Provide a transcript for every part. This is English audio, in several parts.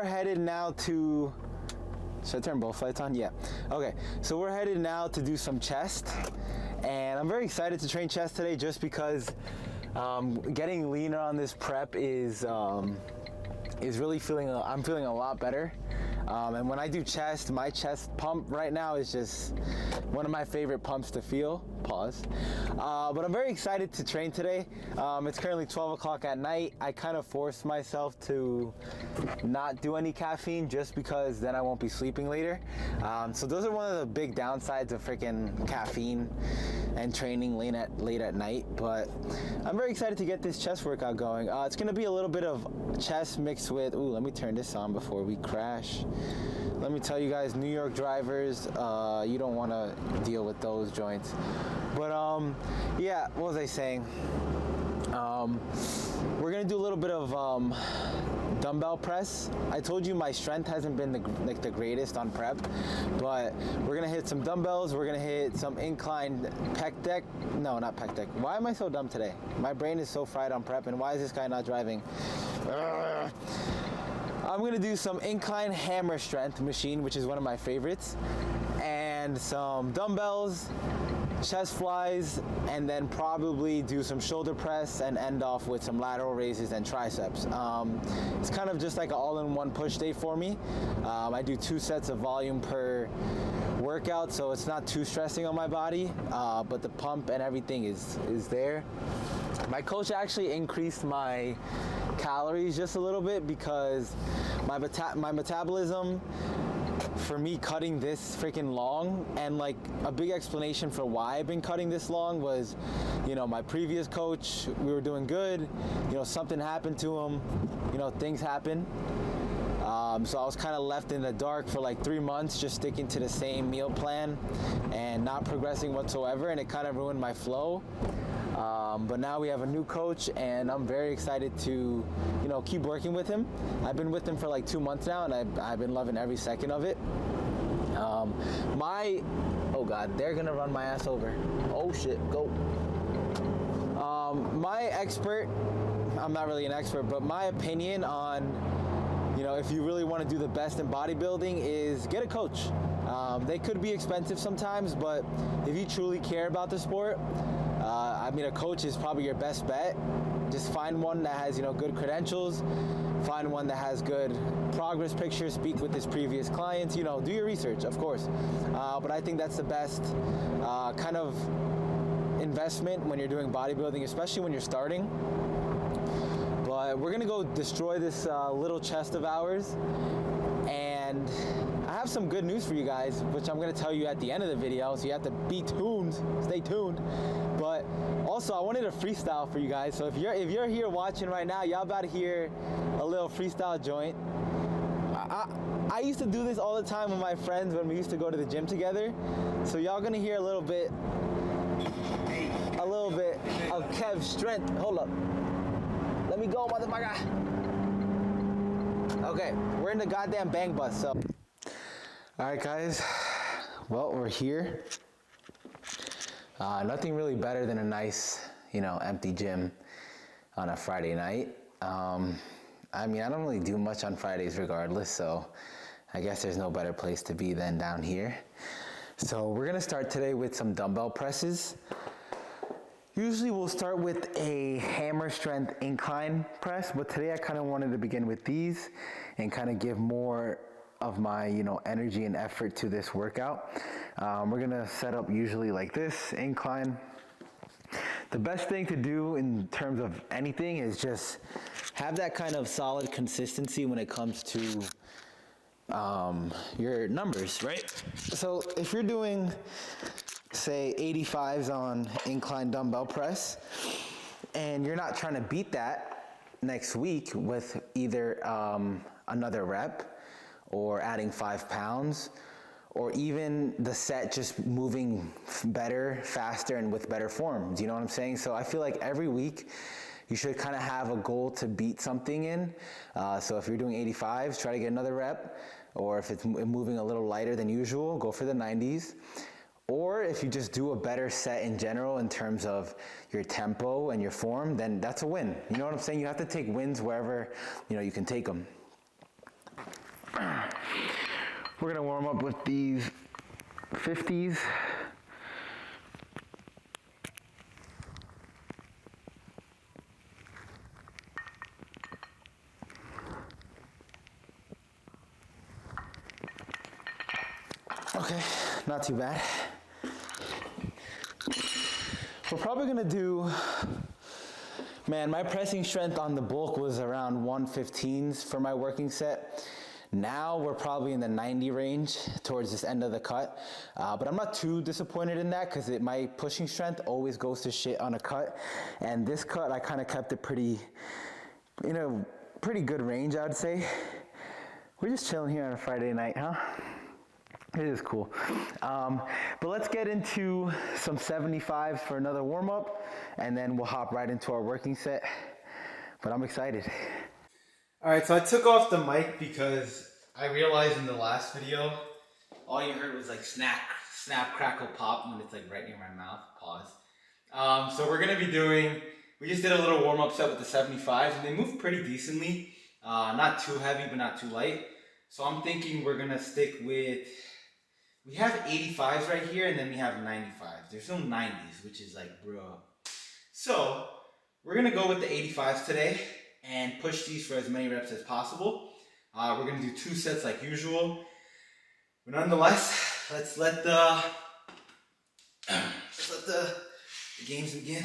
headed now to, should I turn both lights on? Yeah. Okay, so we're headed now to do some chest, and I'm very excited to train chest today just because getting leaner on this prep is really I'm feeling a lot better. And when I do chest, my chest pump right now is just one of my favorite pumps to feel. Pause. But I'm very excited to train today. It's currently 12 o'clock at night. I kind of forced myself to not do any caffeine just because then I won't be sleeping later. So those are one of the big downsides of freaking caffeine and training late at night. But I'm very excited to get this chest workout going. It's going to be a little bit of chest mixed with, ooh, let me turn this on before we crash. Let me tell you guys, New York drivers, you don't want to deal with those joints. But yeah, what was I saying? We're gonna do a little bit of dumbbell press. I told you my strength hasn't been the greatest on prep, but we're gonna hit some dumbbells. We're gonna hit some incline pec deck. No, not pec deck. Why am I so dumb today? My brain is so fried on prep, and why is this guy not driving? I'm gonna do some incline hammer strength machine, which is one of my favorites, and some dumbbells, chest flies, and then probably do some shoulder press and end off with some lateral raises and triceps. It's kind of just like an all-in-one push day for me. I do 2 sets of volume per workout, so it's not too stressing on my body, but the pump and everything is there. My coach actually increased my calories just a little bit because my metabolism, for me cutting this freaking long, and like a big explanation for why I've been cutting this long was, you know, my previous coach, we were doing good, you know, something happened to him, you know, things happen. So I was kind of left in the dark for like 3 months, just sticking to the same meal plan and not progressing whatsoever, and it kind of ruined my flow. But now we have a new coach, and I'm very excited to, you know, keep working with him. I've been with him for like 2 months now, and I've been loving every second of it. Oh God, they're gonna run my ass over. Oh shit, go. My expert, I'm not really an expert, but my opinion on, you know, if you really want to do the best in bodybuilding is get a coach. They could be expensive sometimes, but if you truly care about the sport, I mean, a coach is probably your best bet. Just find one that has, you know, good credentials, find one that has good progress pictures, speak with his previous clients, you know, do your research, of course. But I think that's the best kind of investment when you're doing bodybuilding, especially when you're starting. But we're gonna go destroy this little chest of ours, and I have some good news for you guys, which I'm gonna tell you at the end of the video, so you have to be tuned, stay tuned. But also, I wanted a freestyle for you guys, so if you're here watching right now, y'all about to hear a little freestyle joint. I used to do this all the time with my friends when we used to go to the gym together, so y'all gonna hear a little bit of Kev's strength. Hold up. Let me go, motherfucker. Okay, we're in the goddamn bang bus, so. All right, guys. Well, we're here. Nothing really better than a nice, you know, empty gym on a Friday night. I mean, I don't really do much on Fridays regardless, so I guess there's no better place to be than down here. So we're gonna start today with some dumbbell presses. Usually we'll start with a hammer strength incline press, but today I kind of wanted to begin with these and kind of give more of my, you know, energy and effort to this workout. We're gonna set up usually like this, incline. The best thing to do in terms of anything is just have that kind of solid consistency when it comes to your numbers, right? So if you're doing, say, 85s on incline dumbbell press, and you're not trying to beat that next week with either another rep or adding 5 pounds, or even the set just moving better, faster, and with better form. Do you know what I'm saying? So I feel like every week you should kind of have a goal to beat something in. So if you're doing 85s, try to get another rep, or if it's moving a little lighter than usual, go for the 90s. Or if you just do a better set in general in terms of your tempo and your form, then that's a win. You know what I'm saying? You have to take wins wherever, you know, you can take them. We're gonna warm up with these 50s. Okay, not too bad. We're probably gonna do, man, my pressing strength on the bulk was around 115s for my working set. Now we're probably in the 90 range towards this end of the cut. But I'm not too disappointed in that because my pushing strength always goes to shit on a cut. And this cut, I kind of kept it pretty, pretty good range, I'd say. We're just chilling here on a Friday night, huh? It is cool. But let's get into some 75s for another warm up, and then we'll hop right into our working set. But I'm excited. All right, so I took off the mic because I realized in the last video, all you heard was like snap, crackle, pop when it's like right near my mouth. Pause. So we're gonna be doing, we just did a little warm up set with the 75s, and they move pretty decently. Not too heavy, but not too light. So I'm thinking we're gonna stick with, we have 85s right here, and then we have 95s. There's no 90s, which is like, bro. So we're gonna go with the 85s today and push these for as many reps as possible. We're gonna do 2 sets like usual. But nonetheless, let's let the games begin.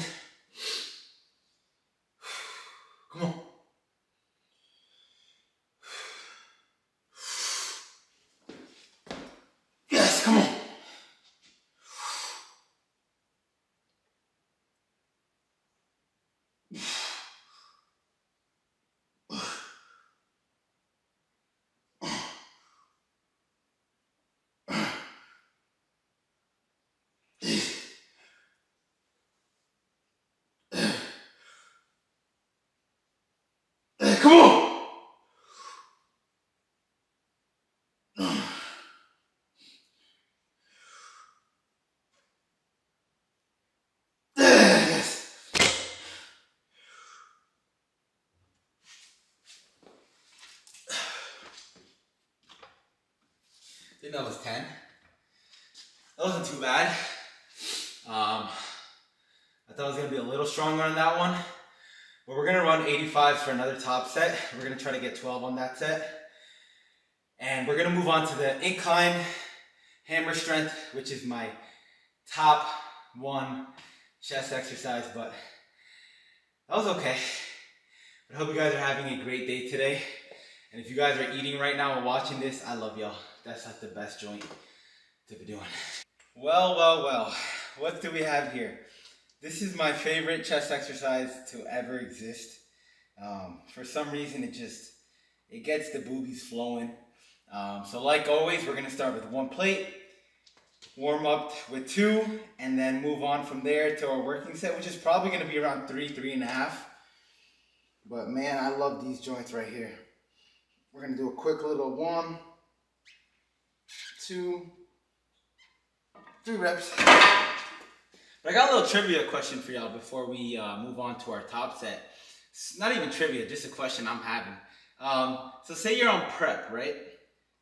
Come on. Yes, come on. Come on! Yes. I think that was 10. That wasn't too bad. I thought I was going to be a little stronger on that one. But we're gonna run 85s for another top set. We're gonna try to get 12 on that set. And we're gonna move on to the incline hammer strength, which is my top 1 chest exercise, but that was okay. But I hope you guys are having a great day today. And if you guys are eating right now and watching this, I love y'all. That's like the best joint to be doing. Well, what do we have here? This is my favorite chest exercise to ever exist. For some reason, it gets the boobies flowing. So like always, we're gonna start with 1 plate, warm up with 2, and then move on from there to our working set, which is probably gonna be around 3.5. But man, I love these joints right here. We're gonna do a quick little 1, 2, 3 reps. But I got a little trivia question for y'all before we move on to our top set. It's not even trivia, just a question I'm having. So say you're on prep, right?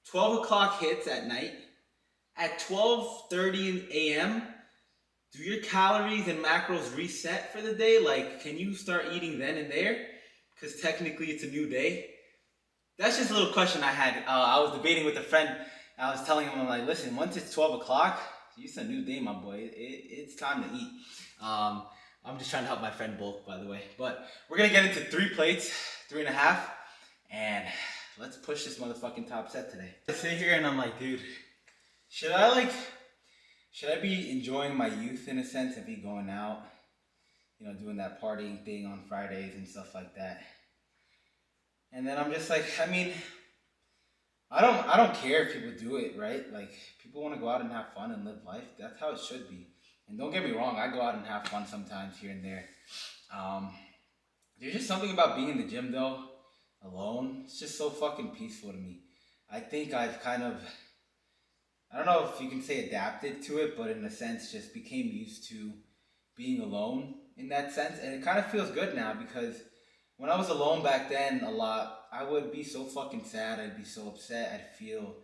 12 o'clock hits at night. At 12:30 a.m., do your calories and macros reset for the day? Like, can you start eating then and there? Because technically it's a new day. That's just a little question I had. I was debating with a friend. I was telling him, I'm like, listen, once it's 12 o'clock, it's a new day, my boy. It's time to eat. I'm just trying to help my friend bulk, by the way. But we're going to get into 3 plates, 3.5. And let's push this motherfucking top set today. I sit here and I'm like, dude, should I be enjoying my youth in a sense and be going out, doing that partying thing on Fridays and stuff like that? And then I'm just like, I mean, I don't care if people do it, right? Like, people want to go out and have fun and live life. That's how it should be. And don't get me wrong, I go out and have fun sometimes here and there. There's just something about being in the gym, though, alone. It's just so fucking peaceful to me. I think I've kind of, I don't know if you can say adapted to it, but in a sense just became used to being alone in that sense. And it kind of feels good now because when I was alone back then a lot, I would be so fucking sad. I'd be so upset. I'd feel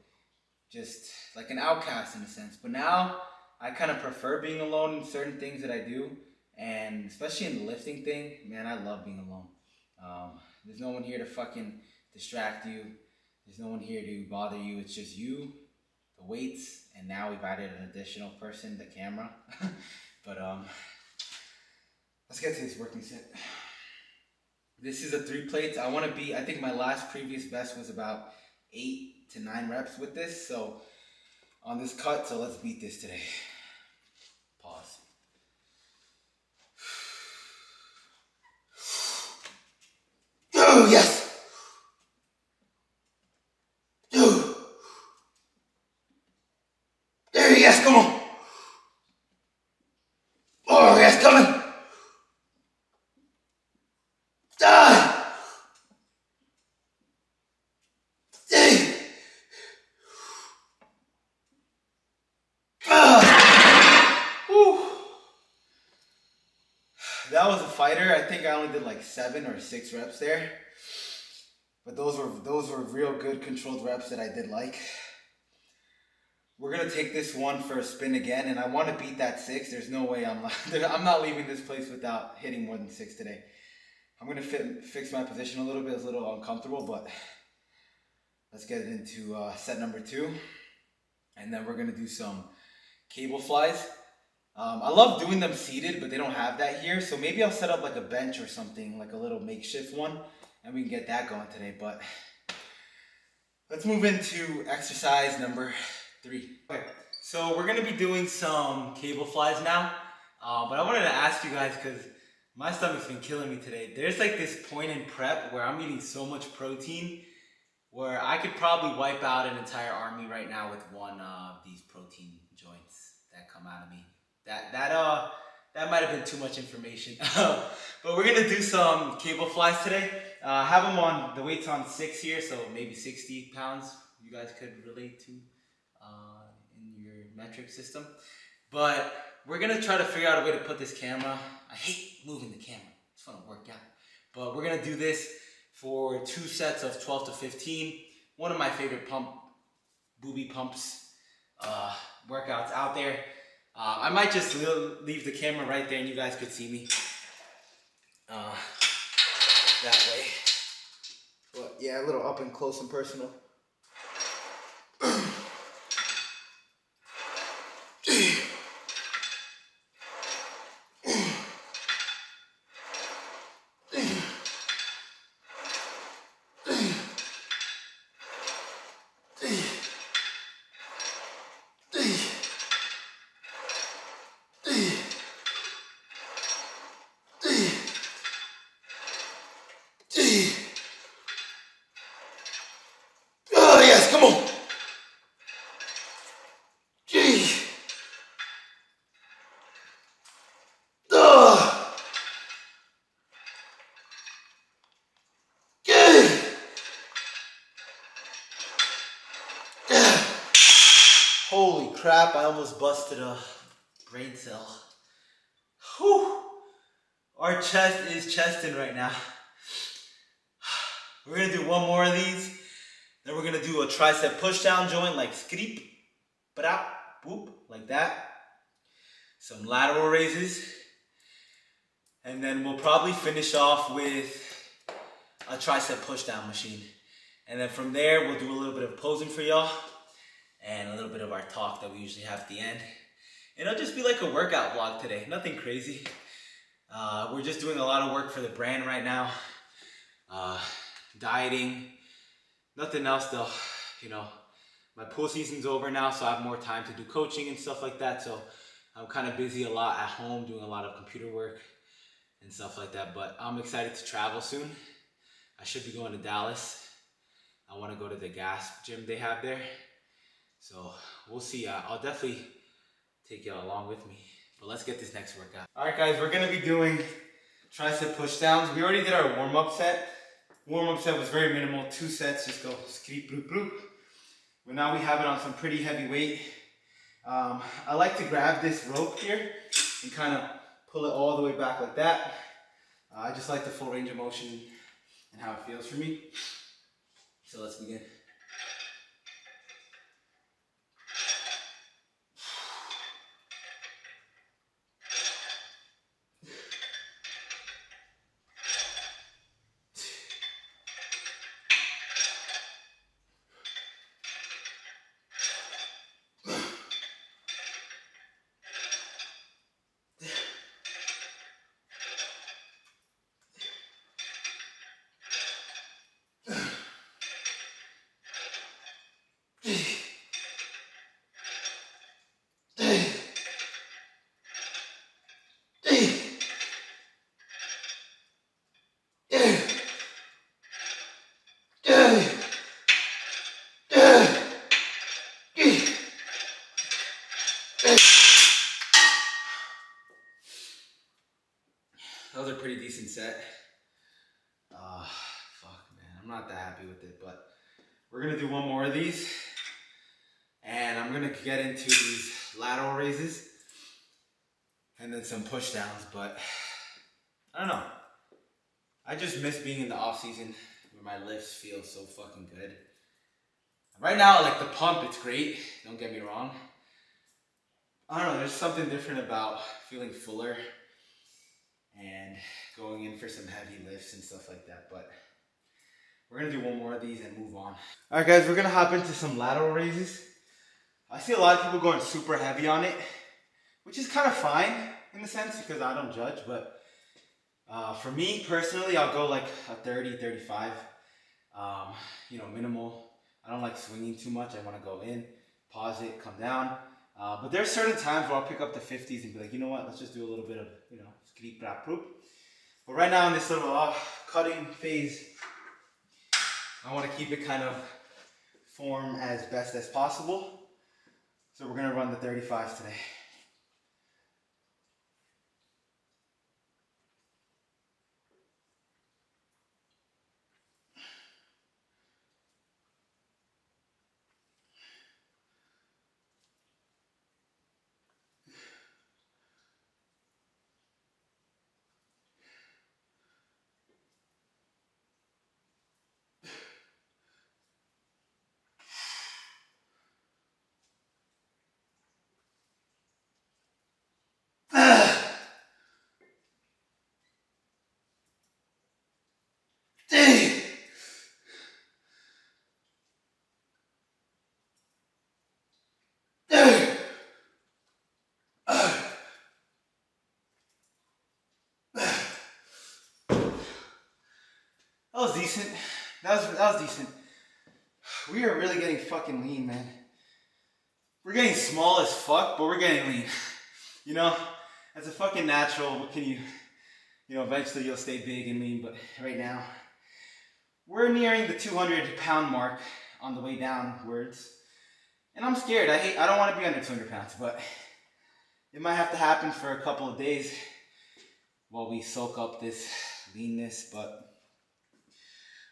just like an outcast in a sense. But now I kind of prefer being alone in certain things that I do, and especially in the lifting thing, man, I love being alone. There's no one here to fucking distract you. There's no one here to bother you. It's just you, the weights, and now we've added an additional person, the camera. But let's get to this working set. This is a 3 plates. I want to be, I think my last previous best was about 8 to 9 reps with this. So on this cut, so let's beat this today. Pause. Oh, yes. There, yes, come on. Oh, yes, coming. That was a fighter. I think I only did like 7 or 6 reps there. But those were real good controlled reps that I did like. We're gonna take this one for a spin again, and I want to beat that 6. There's no way I'm not leaving this place without hitting more than 6 today. I'm gonna fix my position a little bit. It's a little uncomfortable, but let's get into set number 2, and then we're gonna do some cable flies. I love doing them seated, but they don't have that here, so maybe I'll set up like a bench or something, like a little makeshift one, and we can get that going today. But let's move into exercise number 3. Okay, so we're gonna be doing some cable flies now, but I wanted to ask you guys, because my stomach's been killing me today. There's like this point in prep where I'm eating so much protein where I could probably wipe out an entire army right now with one of these protein joints that come out of me. That might have been too much information. But we're gonna do some cable flies today. Have them on, the weight's on 6 here, so maybe 60 pounds you guys could relate to in your metric system. But we're gonna try to figure out a way to put this camera. I hate moving the camera, it's fun to work out. But we're gonna do this for 2 sets of 12 to 15. One of my favorite booby pumps workouts out there. I might just leave the camera right there and you guys could see me that way. But yeah, a little up and close and personal. Oh yes, come on. Holy crap, I almost busted a brain cell. Whew. Our chest is chesting right now. We're gonna do one more of these. Then we're gonna do a tricep push down joint like skreep, brap, boop, like that. Some lateral raises. And then we'll probably finish off with a tricep push down machine. And then from there, we'll do a little bit of posing for y'all and a little bit of our talk that we usually have at the end. And it'll just be like a workout vlog today, nothing crazy. We're just doing a lot of work for the brand right now. Dieting, nothing else though. You know, my pool season's over now, so I have more time to do coaching and stuff like that. So I'm kind of busy a lot at home doing a lot of computer work and stuff like that. But I'm excited to travel soon. I should be going to Dallas. I want to go to the gas gym they have there. So we'll see. I'll definitely take y'all along with me. But let's get this next workout. All right, guys, we're gonna be doing tricep push downs. We already did our warm-up set. Warm-up set was very minimal, 2 sets, just go skreep, bloop, bloop. But now we have it on some pretty heavy weight. I like to grab this rope here and kind of pull it all the way back like that. I just like the full range of motion and how it feels for me. So let's begin. That was a pretty decent set. Fuck, man. I'm not that happy with it, but we're gonna do one more of these. And I'm gonna get into these lateral raises and then some push downs, but I don't know. I just miss being in the off season where my lifts feel so fucking good. Right now, like the pump, it's great. Don't get me wrong. I don't know, there's something different about feeling fuller and going in for some heavy lifts and stuff like that, but we're gonna do one more of these and move on. All right, guys, we're gonna hop into some lateral raises. I see a lot of people going super heavy on it, which is kind of fine in a sense because I don't judge, but for me personally, I'll go like a 30, 35, you know, minimal. I don't like swinging too much. I want to go in, pause it, come down. But there's certain times where I'll pick up the 50s and be like, you know what, let's just do a little bit of, you know, skreep, brap, poop. But right now in this little cutting phase, I want to keep it kind of form as best as possible. So we're going to run the 35s today. That was decent. That was decent. We are really getting fucking lean, man. We're getting small as fuck, but we're getting lean. You know, as a fucking natural, what can you know, eventually you'll stay big and lean, but right now, we're nearing the 200-pound mark on the way downwards. And I'm scared. I don't want to be under 200 pounds, but it might have to happen for a couple of days while we soak up this leanness, but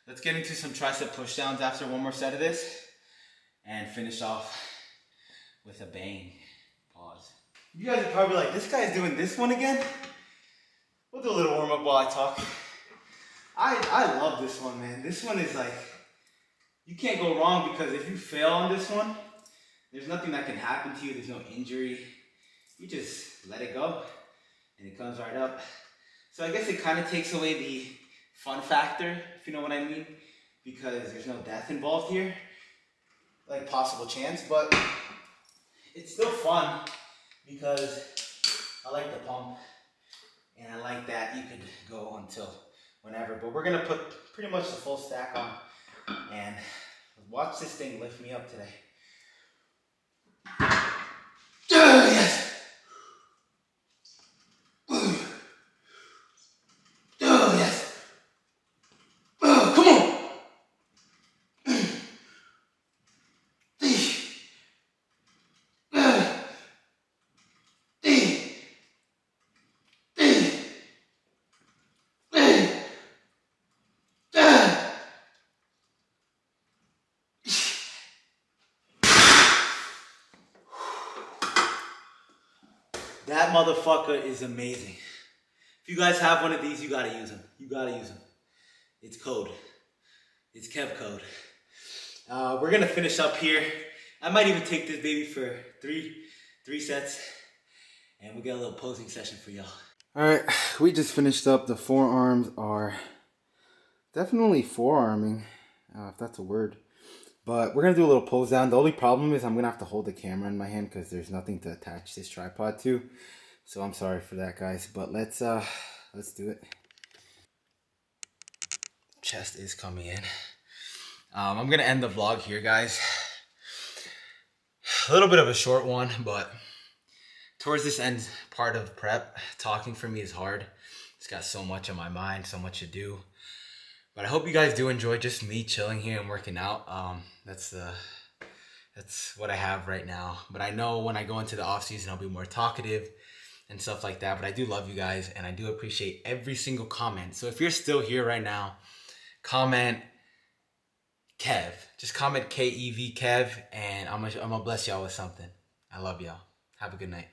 let's get into some tricep pushdowns after one more set of this and finish off with a bang. Pause. You guys are probably like, this guy's doing this one again? We'll do a little warm up while I talk. I love this one, man. This one is like, you can't go wrong because if you fail on this one, there's nothing that can happen to you. There's no injury. You just let it go and it comes right up. So I guess it kind of takes away the fun factor, if you know what I mean, because there's no death involved here, like possible chance, but it's still fun because I like the pump and I like that you could go until whenever, but we're gonna put pretty much the full stack on and watch this thing lift me up today. Yes! That motherfucker is amazing. If you guys have one of these, you gotta use them. You gotta use them. It's code. It's Kev code. We're gonna finish up here. I might even take this baby for three sets, and we'll get a little posing session for y'all. All right, we just finished up. The forearms are definitely forearming, if that's a word. But we're gonna do a little pose down. The only problem is I'm gonna have to hold the camera in my hand because there's nothing to attach this tripod to. So I'm sorry for that, guys. But let's do it. Chest is coming in. I'm gonna end the vlog here, guys. a little bit of a short one, but towards this end part of prep, talking for me is hard. It's got so much on my mind, so much to do. But I hope you guys do enjoy just me chilling here and working out. That's what I have right now. But I know when I go into the off season, I'll be more talkative and stuff like that. But I do love you guys, and I do appreciate every single comment. So if you're still here right now, comment Kev. Just comment KEV Kev, and I'm gonna bless y'all with something. I love y'all. Have a good night.